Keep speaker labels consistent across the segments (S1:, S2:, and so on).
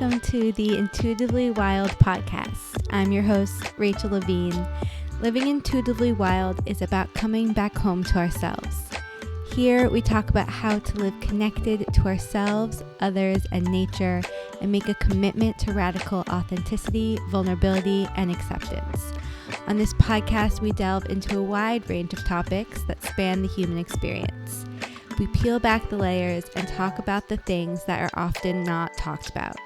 S1: welcome to the Intuitively Wild podcast. I'm your host, Rachel Levine. Living intuitively wild is about coming back home to ourselves. Here we talk about how to live connected to ourselves, others, and nature, and make a commitment to radical authenticity, vulnerability, and acceptance. On this podcast, we delve into a wide range of topics that span the human experience. We peel back the layers and talk about the things that are often not talked about.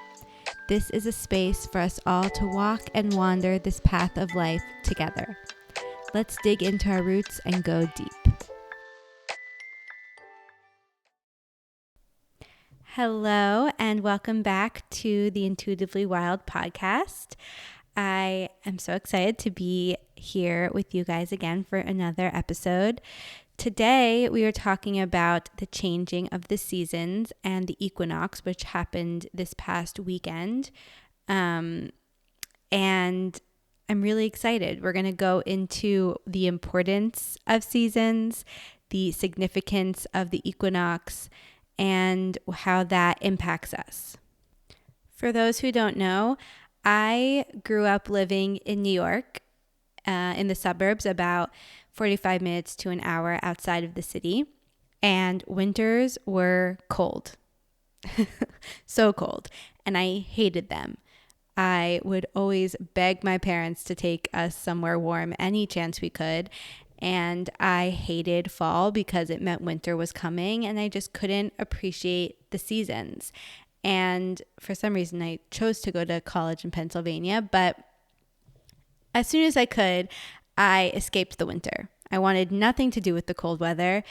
S1: This is a space for us all to walk and wander this path of life together. Let's dig into our roots and go deep. Hello, and welcome back to the Intuitively Wild podcast. I am so excited to be here with you guys again for another episode. Today, we are talking about the changing of the seasons and the equinox, which happened this past weekend. And I'm really excited. We're going to go into the importance of seasons, the significance of the equinox, and how that impacts us. For those who don't know, I grew up living in New York, in the suburbs, about 45 minutes to an hour outside of the city, and winters were cold, so cold, and I hated them. I would always beg my parents to take us somewhere warm any chance we could, and I hated fall because it meant winter was coming, and I just couldn't appreciate the seasons. And for some reason, I chose to go to college in Pennsylvania, but as soon as I could, I escaped the winter. I wanted nothing to do with the cold weather,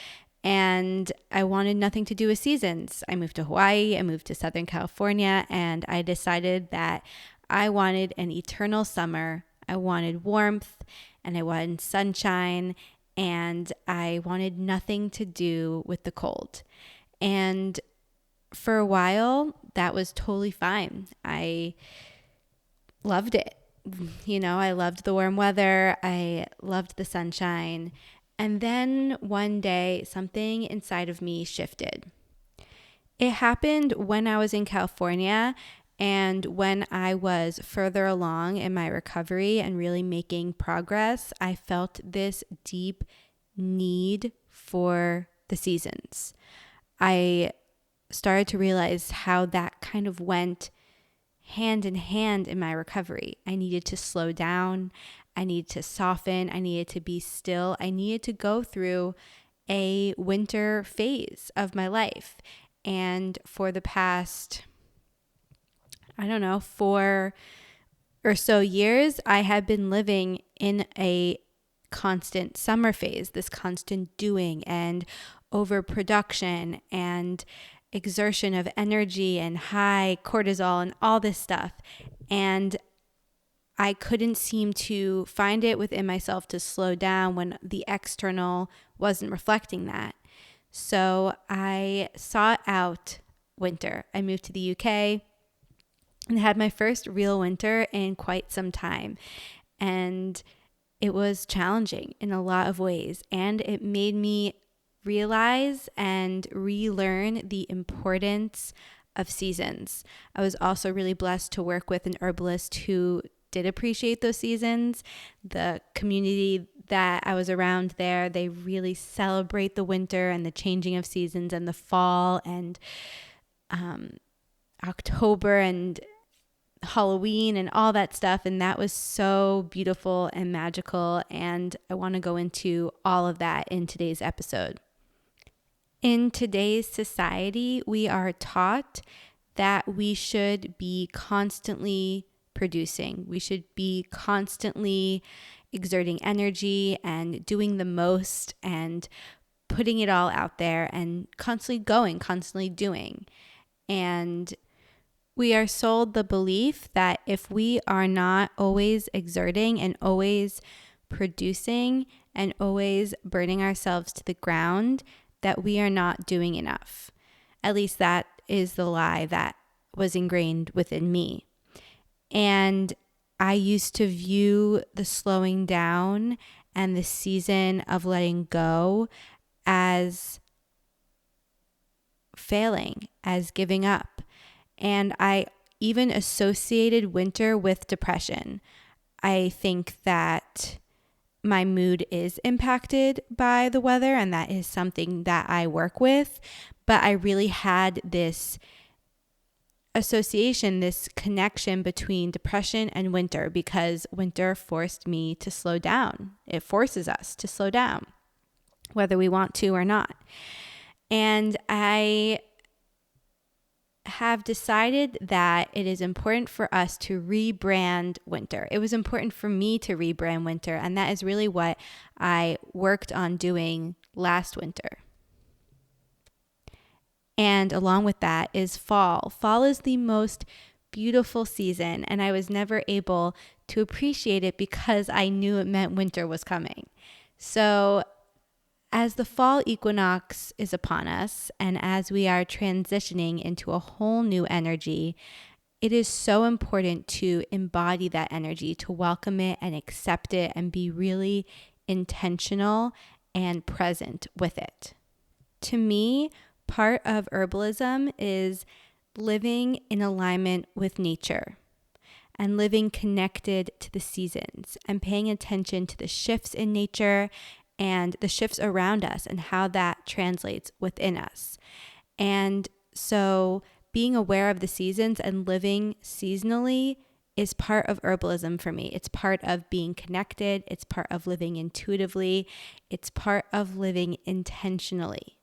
S1: and I wanted nothing to do with seasons. I moved to Hawaii, I moved to Southern California, and I decided that I wanted an eternal summer. I wanted warmth, and I wanted sunshine, and I wanted nothing to do with the cold. And for a while, that was totally fine. I loved it. You know, I loved the warm weather. I loved the sunshine. And then one day, something inside of me shifted. It happened when I was in California and when I was further along in my recovery and really making progress. I felt this deep need for the seasons. I started to realize how that kind of went hand in hand in my recovery. I needed to slow down. I needed to soften. I needed to be still. I needed to go through a winter phase of my life. And for the past, 4 or so years, I have been living in a constant summer phase, this constant doing and overproduction and exertion of energy and high cortisol and all this stuff. And I couldn't seem to find it within myself to slow down when the external wasn't reflecting that. So I sought out winter. I moved to the UK and had my first real winter in quite some time. And it was challenging in a lot of ways. And it made me realize and relearn the importance of seasons. I was also really blessed to work with an herbalist who did appreciate those seasons. The community that I was around there, they really celebrate the winter and the changing of seasons and the fall and October and Halloween and all that stuff. And that was so beautiful and magical. And I want to go into all of that in today's episode. In today's society, we are taught that we should be constantly producing. We should be constantly exerting energy and doing the most and putting it all out there and constantly going, constantly doing. And we are sold the belief that if we are not always exerting and always producing and always burning ourselves to the ground, that we are not doing enough. At least that is the lie that was ingrained within me. And I used to view the slowing down and the season of letting go as failing, as giving up. And I even associated winter with depression. I think that my mood is impacted by the weather, and that is something that I work with. But I really had this association, this connection between depression and winter, because winter forced me to slow down. It forces us to slow down, whether we want to or not. And I have decided that it is important for us to rebrand winter. It was important for me to rebrand winter, and that is really what I worked on doing last winter. And along with that is fall. Fall is the most beautiful season, and I was never able to appreciate it because I knew it meant winter was coming. So as the fall equinox is upon us, and as we are transitioning into a whole new energy, it is so important to embody that energy, to welcome it and accept it and be really intentional and present with it. To me, part of herbalism is living in alignment with nature and living connected to the seasons and paying attention to the shifts in nature and the shifts around us and how that translates within us. And so being aware of the seasons and living seasonally is part of herbalism for me. It's part of being connected. It's part of living intuitively. It's part of living intentionally.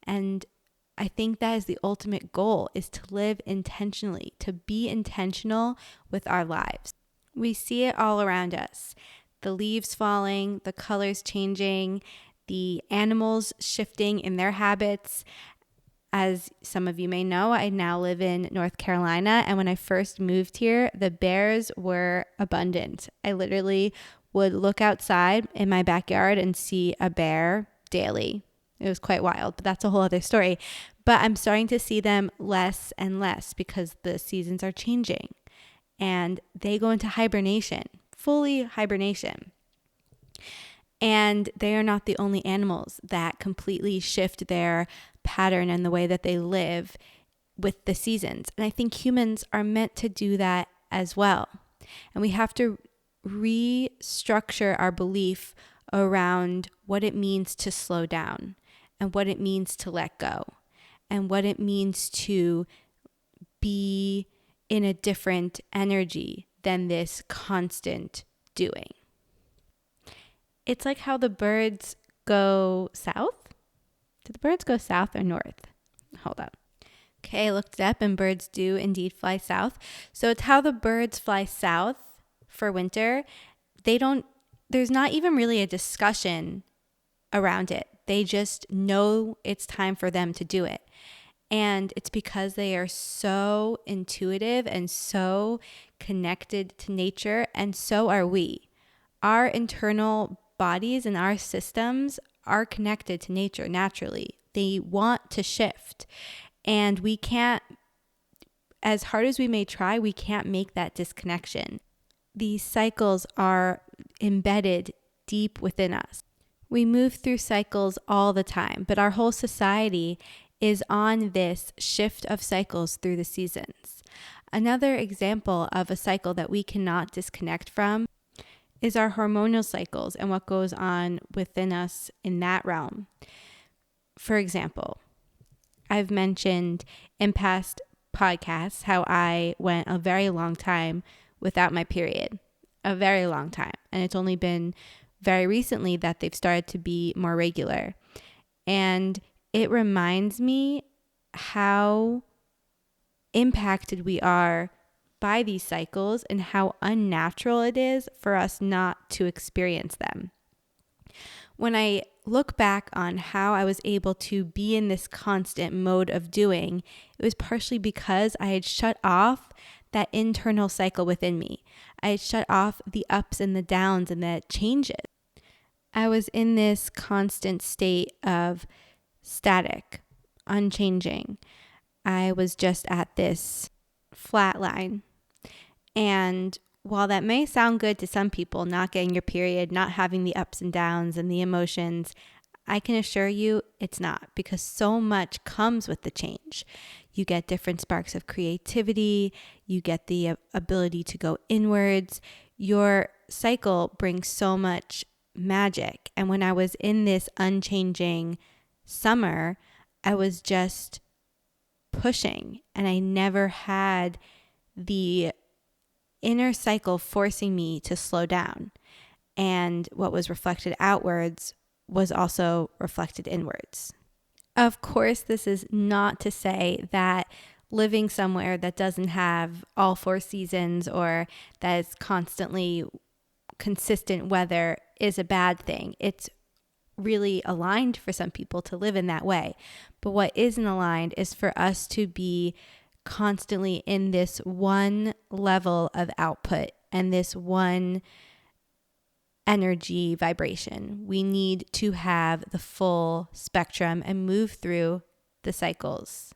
S1: And I think that is the ultimate goal, is to live intentionally, to be intentional with our lives. We see it all around us. The leaves falling, the colors changing, the animals shifting in their habits. As some of you may know, I now live in North Carolina, and when I first moved here, the bears were abundant. I literally would look outside in my backyard and see a bear daily. It was quite wild, but that's a whole other story. But I'm starting to see them less and less because the seasons are changing and they go into hibernation, fully hibernation. And they are not the only animals that completely shift their pattern and the way that they live with the seasons. And I think humans are meant to do that as well. And we have to restructure our belief around what it means to slow down and what it means to let go and what it means to be in a different energy than this constant doing. It's like how the birds go south. Do the birds go south or north? Hold on. Okay, I looked it up and birds do indeed fly south. So it's how the birds fly south for winter. There's not even really a discussion around it. They just know it's time for them to do it. And it's because they are so intuitive and so connected to nature, and so are we. Our internal bodies and our systems are connected to nature naturally. They want to shift. And we can't, as hard as we may try, we can't make that disconnection. These cycles are embedded deep within us. We move through cycles all the time, but our whole society is on this shift of cycles through the seasons. Another example of a cycle that we cannot disconnect from is our hormonal cycles and what goes on within us in that realm. For example, I've mentioned in past podcasts how I went a very long time without my period, a very long time. And it's only been very recently that they've started to be more regular. And it reminds me how impacted we are by these cycles and how unnatural it is for us not to experience them. When I look back on how I was able to be in this constant mode of doing, it was partially because I had shut off that internal cycle within me. I had shut off the ups and the downs and the changes. I was in this constant state of static, unchanging. I was just at this flat line. And while that may sound good to some people, not getting your period, not having the ups and downs and the emotions, I can assure you it's not, because so much comes with the change. You get different sparks of creativity. You get the ability to go inwards. Your cycle brings so much magic. And when I was in this unchanging summer, I was just pushing, and I never had the inner cycle forcing me to slow down. And what was reflected outwards was also reflected inwards. Of course, this is not to say that living somewhere that doesn't have all 4 seasons or that is constantly consistent weather is a bad thing. It's really aligned for some people to live in that way. But what isn't aligned is for us to be constantly in this one level of output and this one energy vibration. We need to have the full spectrum and move through the cycles.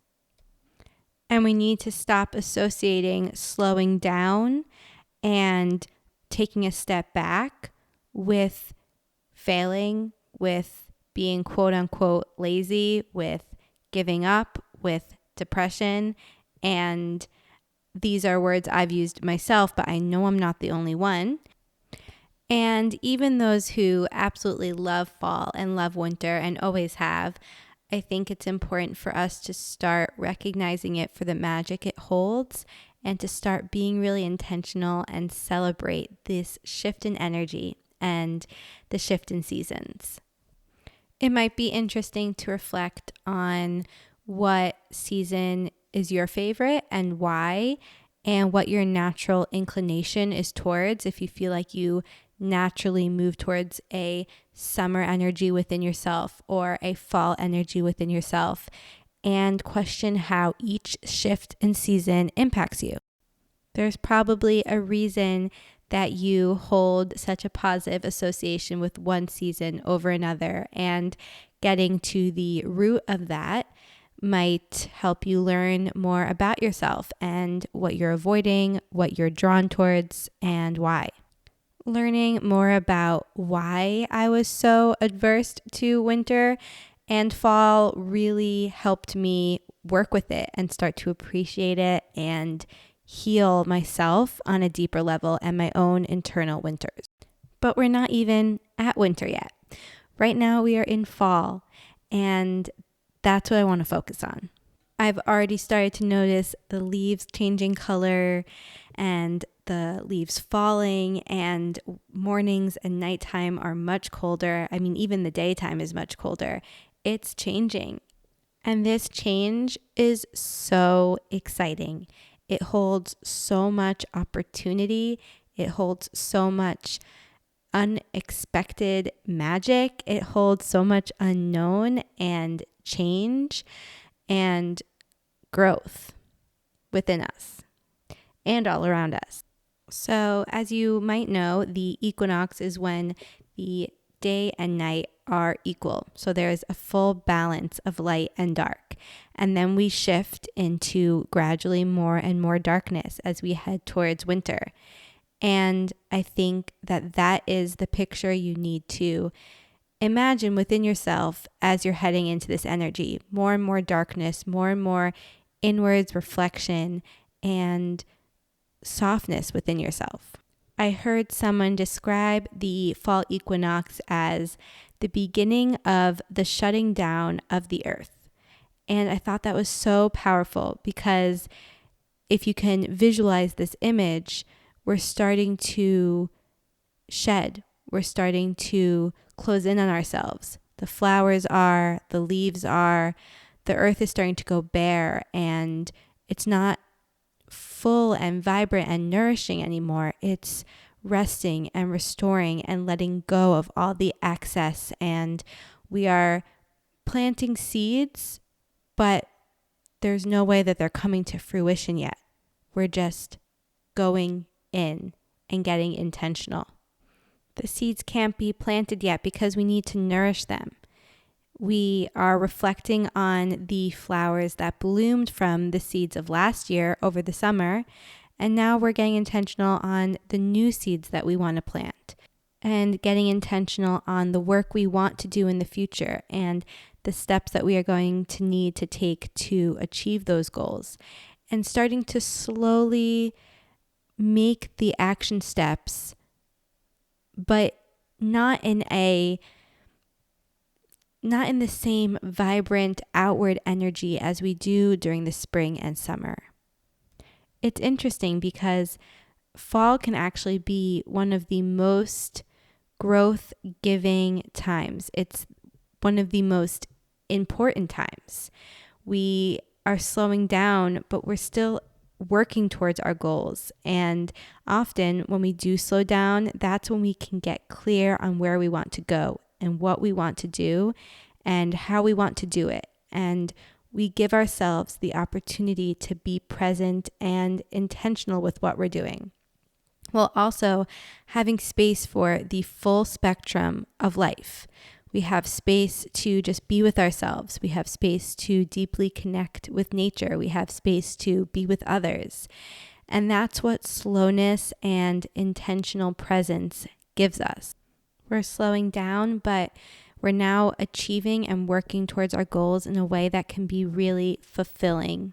S1: And we need to stop associating slowing down and taking a step back with failing, with being quote unquote lazy, with giving up, with depression. And these are words I've used myself, but I know I'm not the only one. And even those who absolutely love fall and love winter and always have, I think it's important for us to start recognizing it for the magic it holds and to start being really intentional and celebrate this shift in energy and the shift in seasons. It might be interesting to reflect on what season is your favorite and why, and what your natural inclination is towards. If you feel like you naturally move towards a summer energy within yourself or a fall energy within yourself, and question how each shift in season impacts you. There's probably a reason that you hold such a positive association with one season over another, and getting to the root of that might help you learn more about yourself and what you're avoiding, what you're drawn towards, and why. Learning more about why I was so adverse to winter and fall really helped me work with it and start to appreciate it and heal myself on a deeper level and my own internal winters. But we're not even at winter yet. Right now we are in fall, and that's what I want to focus on. I've already started to notice the leaves changing color and the leaves falling, and mornings and nighttime are much colder. I mean, even the daytime is much colder. It's changing. And this change is so exciting. It holds so much opportunity. It holds so much unexpected magic. It holds so much unknown and change and growth within us and all around us. So, as you might know, the equinox is when the day and night are equal. So there's a full balance of light and dark. And then we shift into gradually more and more darkness as we head towards winter. And I think that that is the picture you need to imagine within yourself as you're heading into this energy. More and more darkness, more and more inwards reflection and softness within yourself. I heard someone describe the fall equinox as the beginning of the shutting down of the earth. And I thought that was so powerful, because if you can visualize this image, we're starting to shed. We're starting to close in on ourselves. The flowers are, the leaves are, the earth is starting to go bare, and it's not full and vibrant and nourishing anymore. It's resting and restoring and letting go of all the excess. And we are planting seeds, but there's no way that they're coming to fruition yet. We're just going in and getting intentional. The seeds can't be planted yet because we need to nourish them. We are reflecting on the flowers that bloomed from the seeds of last year over the summer, and now we're getting intentional on the new seeds that we want to plant, and getting intentional on the work we want to do in the future, and the steps that we are going to need to take to achieve those goals, and starting to slowly make the action steps, but not in the same vibrant outward energy as we do during the spring and summer. It's interesting because fall can actually be one of the most growth giving times. It's one of the most important times. We are slowing down, but we're still working towards our goals. And often when we do slow down, that's when we can get clear on where we want to go and what we want to do and how we want to do it. And we give ourselves the opportunity to be present and intentional with what we're doing, while also having space for the full spectrum of life. We have space to just be with ourselves. We have space to deeply connect with nature. We have space to be with others. And that's what slowness and intentional presence gives us. We're slowing down, but we're now achieving and working towards our goals in a way that can be really fulfilling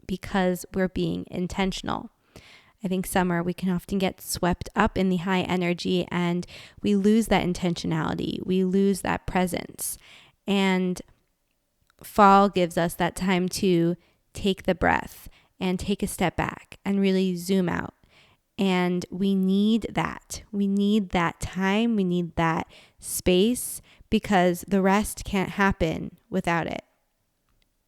S1: because we're being intentional. I think summer, we can often get swept up in the high energy and we lose that intentionality. We lose that presence. And fall gives us that time to take the breath and take a step back and really zoom out. And we need that. We need that time. We need that space because the rest can't happen without it.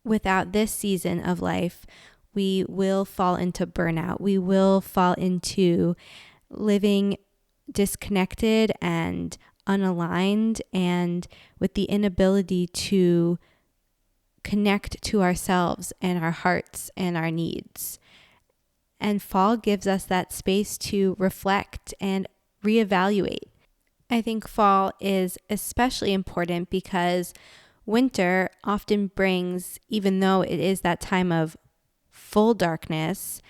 S1: Without this season of life, we will fall into burnout. We will fall into living disconnected and unaligned and with the inability to connect to ourselves and our hearts and our needs. And fall gives us that space to reflect and reevaluate. I think fall is especially important because winter often brings, even though it is that time of full darkness,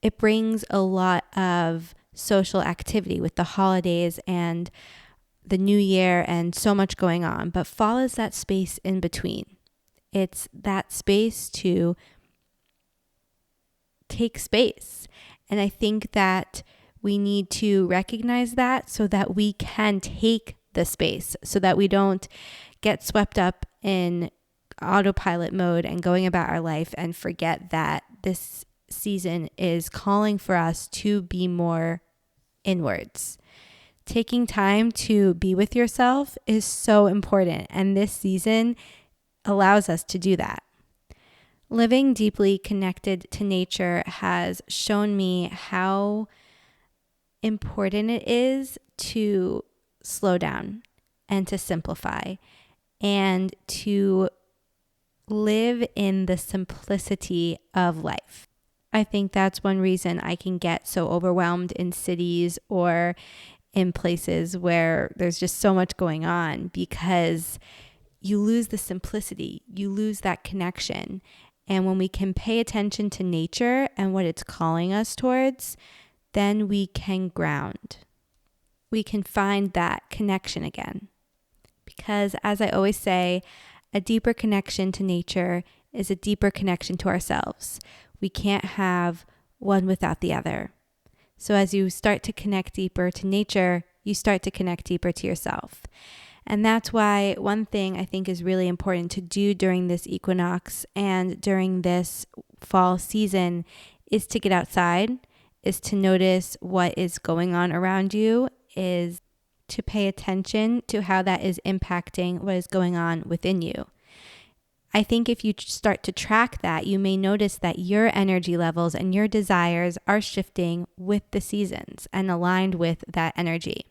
S1: it brings a lot of social activity with the holidays and the new year and so much going on. But fall is that space in between. It's that space to take space. And I think that we need to recognize that so that we can take the space, so that we don't get swept up in autopilot mode and going about our life and forget that this season is calling for us to be more inwards. Taking time to be with yourself is so important, and this season allows us to do that. Living deeply connected to nature has shown me how important it is to slow down and to simplify and to live in the simplicity of life. I think that's one reason I can get so overwhelmed in cities or in places where there's just so much going on, because you lose the simplicity, you lose that connection. And when we can pay attention to nature and what it's calling us towards, then we can ground. We can find that connection again. Because as I always say, a deeper connection to nature is a deeper connection to ourselves. We can't have one without the other. So as you start to connect deeper to nature, you start to connect deeper to yourself. And that's why one thing I think is really important to do during this equinox and during this fall season is to get outside, is to notice what is going on around you, is to pay attention to how that is impacting what is going on within you. I think if you start to track that, you may notice that your energy levels and your desires are shifting with the seasons and aligned with that energy.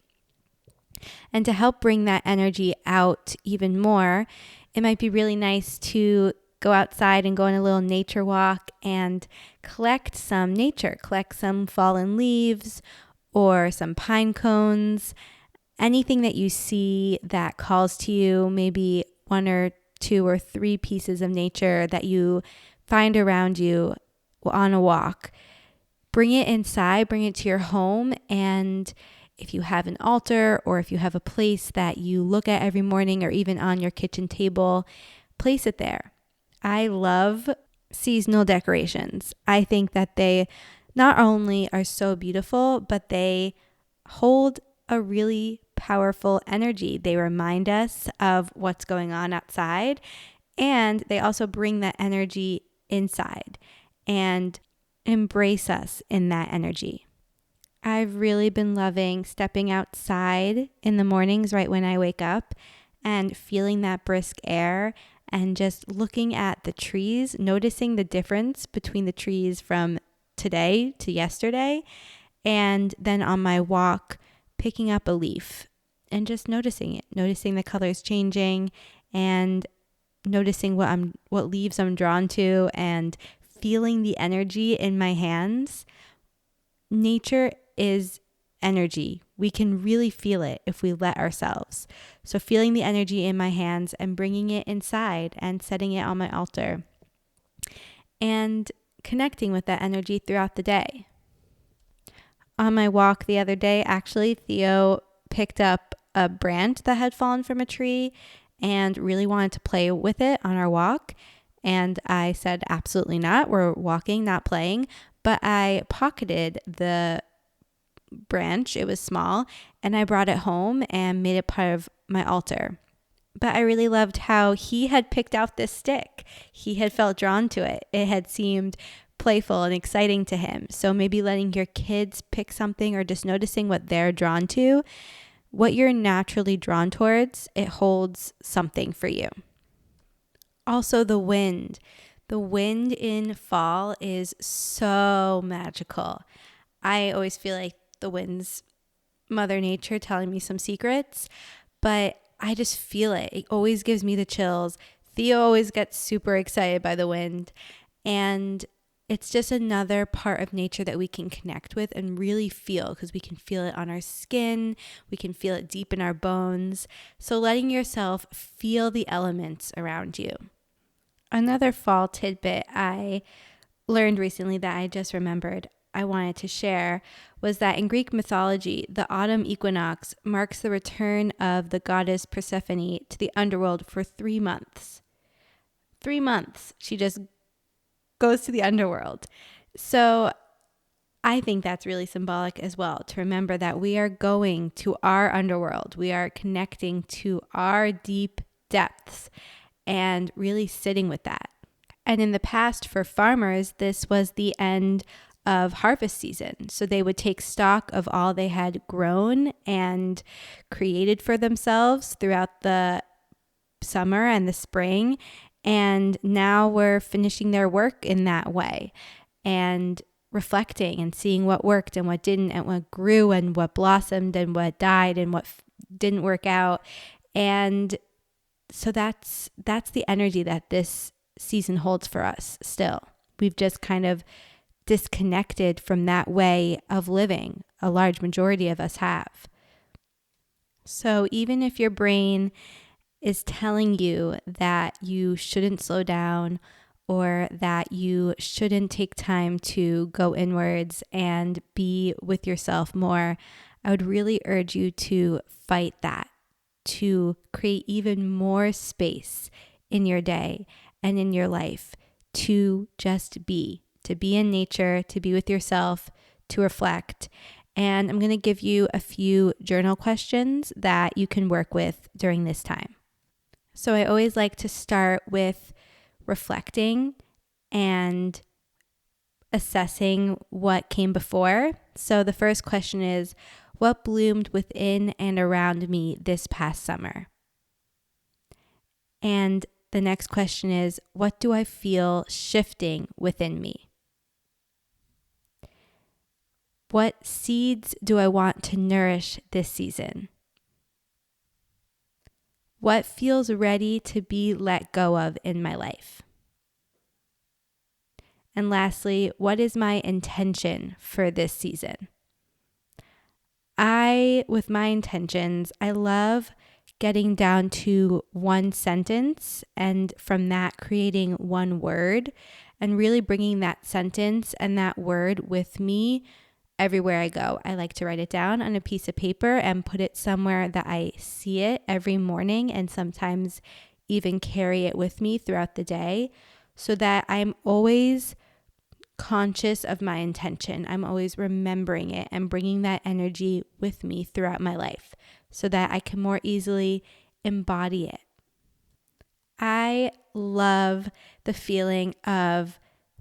S1: And to help bring that energy out even more, it might be really nice to go outside and go on a little nature walk and collect some nature, collect some fallen leaves or some pine cones, anything that you see that calls to you, maybe one or two or three pieces of nature that you find around you on a walk. Bring it inside, bring it to your home, and if you have an altar or if you have a place that you look at every morning or even on your kitchen table, place it there. I love seasonal decorations. I think that they not only are so beautiful, but they hold a really powerful energy. They remind us of what's going on outside, and they also bring that energy inside and embrace us in that energy. I've really been loving stepping outside in the mornings right when I wake up and feeling that brisk air and just looking at the trees, noticing the difference between the trees from today to yesterday, and then on my walk, picking up a leaf and just noticing it, noticing the colors changing and noticing what leaves I'm drawn to and feeling the energy in my hands. Nature is energy. We can really feel it if we let ourselves. So feeling the energy in my hands and bringing it inside and setting it on my altar and connecting with that energy throughout the day. On my walk the other day, actually, Theo picked up a branch that had fallen from a tree and really wanted to play with it on our walk. And I said, absolutely not. We're walking, not playing. But I pocketed the branch. It was small, and I brought it home and made it part of my altar. But I really loved how he had picked out this stick. He had felt drawn to it. It had seemed playful and exciting to him. So maybe letting your kids pick something or just noticing what they're drawn to, what you're naturally drawn towards, it holds something for you. Also, the wind. The wind in fall is so magical. I always feel like the wind's Mother Nature telling me some secrets, but I just feel it. It always gives me the chills. Theo always gets super excited by the wind, and it's just another part of nature that we can connect with and really feel, because we can feel it on our skin. We can feel it deep in our bones. So letting yourself feel the elements around you. Another fall tidbit I learned recently that I just remembered I wanted to share was that in Greek mythology, the autumn equinox marks the return of the goddess Persephone to the underworld for 3 months. 3 months. She just goes to the underworld. So I think that's really symbolic as well, to remember that we are going to our underworld. We are connecting to our deep depths and really sitting with that. And in the past, for farmers, this was the end of harvest season. So they would take stock of all they had grown and created for themselves throughout the summer and the spring. And now we're finishing their work in that way and reflecting and seeing what worked and what didn't, and what grew and what blossomed and what died and what didn't work out. And so that's the energy that this season holds for us still. We've just kind of disconnected from that way of living. A large majority of us have. So even if your brain is telling you that you shouldn't slow down or that you shouldn't take time to go inwards and be with yourself more, I would really urge you to fight that, to create even more space in your day and in your life to just be, to be in nature, to be with yourself, to reflect. And I'm going to give you a few journal questions that you can work with during this time. So I always like to start with reflecting and assessing what came before. So the first question is, what bloomed within and around me this past summer? And the next question is, what do I feel shifting within me? What seeds do I want to nourish this season? What feels ready to be let go of in my life? And lastly, what is my intention for this season? With my intentions, I love getting down to one sentence and from that creating one word and really bringing that sentence and that word with me everywhere I go. I like to write it down on a piece of paper and put it somewhere that I see it every morning, and sometimes even carry it with me throughout the day so that I'm always conscious of my intention. I'm always remembering it and bringing that energy with me throughout my life so that I can more easily embody it. I love the feeling of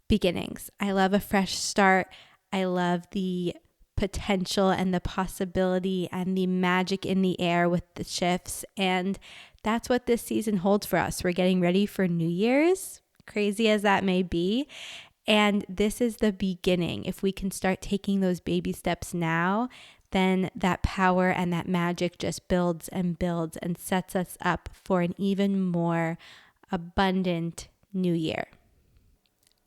S1: beginnings. I love a fresh start. I love the potential and the possibility and the magic in the air with the shifts. And that's what this season holds for us. We're getting ready for New Year's, crazy as that may be. And this is the beginning. If we can start taking those baby steps now, then that power and that magic just builds and builds and sets us up for an even more abundant new year.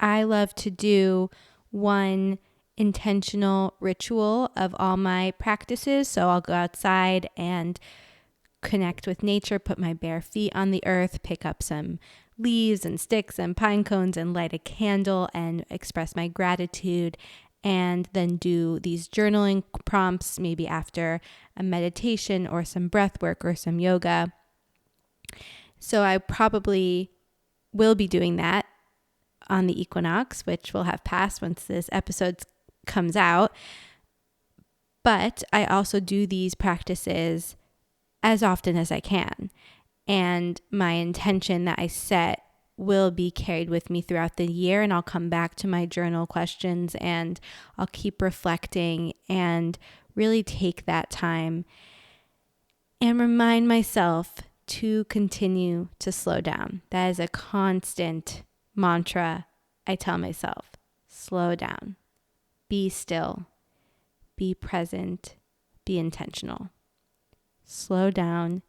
S1: I love to do one intentional ritual of all my practices. So I'll go outside and connect with nature, put my bare feet on the earth, pick up some leaves and sticks and pine cones and light a candle and express my gratitude, and then do these journaling prompts, maybe after a meditation or some breath work or some yoga. So I probably will be doing that on the equinox, which will have passed once this episode comes out. But I also do these practices as often as I can. And my intention that I set will be carried with me throughout the year, and I'll come back to my journal questions and I'll keep reflecting and really take that time and remind myself to continue to slow down. That is a constant mantra I tell myself. Slow down. Be still. Be present. Be intentional. Slow down.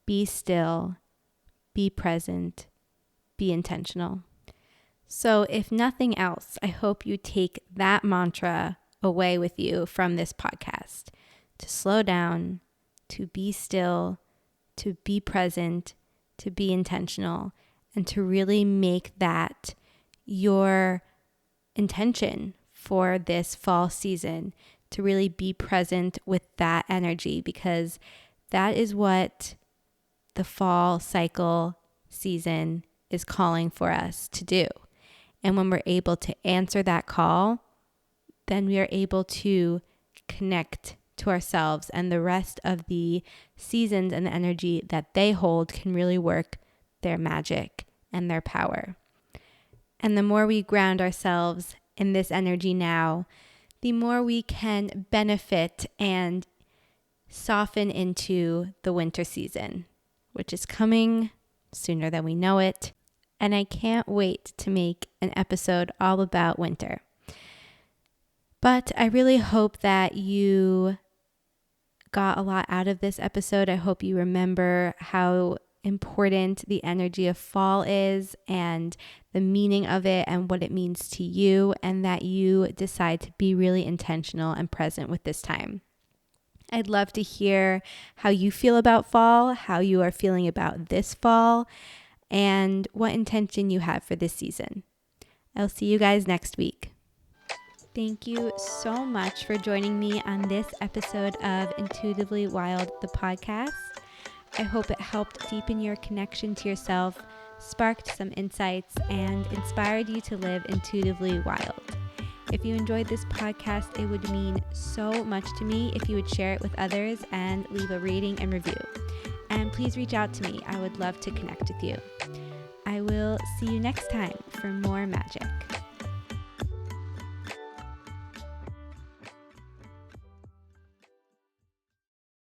S1: Be still. Be present. Be intentional. So if nothing else, I hope you take that mantra away with you from this podcast. To slow down, to be still, to be present, to be intentional, and to really make that your intention for this fall season, to really be present with that energy, because that is what the fall cycle season is calling for us to do. And when we're able to answer that call, then we are able to connect to ourselves, and the rest of the seasons and the energy that they hold can really work their magic and their power. And the more we ground ourselves in this energy now, the more we can benefit and soften into the winter season, which is coming sooner than we know it. And I can't wait to make an episode all about winter. But I really hope that you got a lot out of this episode. I hope you remember how important the energy of fall is and the meaning of it and what it means to you, and that you decide to be really intentional and present with this time. I'd love to hear how you feel about fall, how you are feeling about this fall, and what intention you have for this season. I'll see you guys next week. Thank you so much for joining me on this episode of Intuitively Wild, the podcast. I hope it helped deepen your connection to yourself, sparked some insights, and inspired you to live intuitively wild. If you enjoyed this podcast, it would mean so much to me if you would share it with others and leave a rating and review. And please reach out to me. I would love to connect with you. I will see you next time for more magic.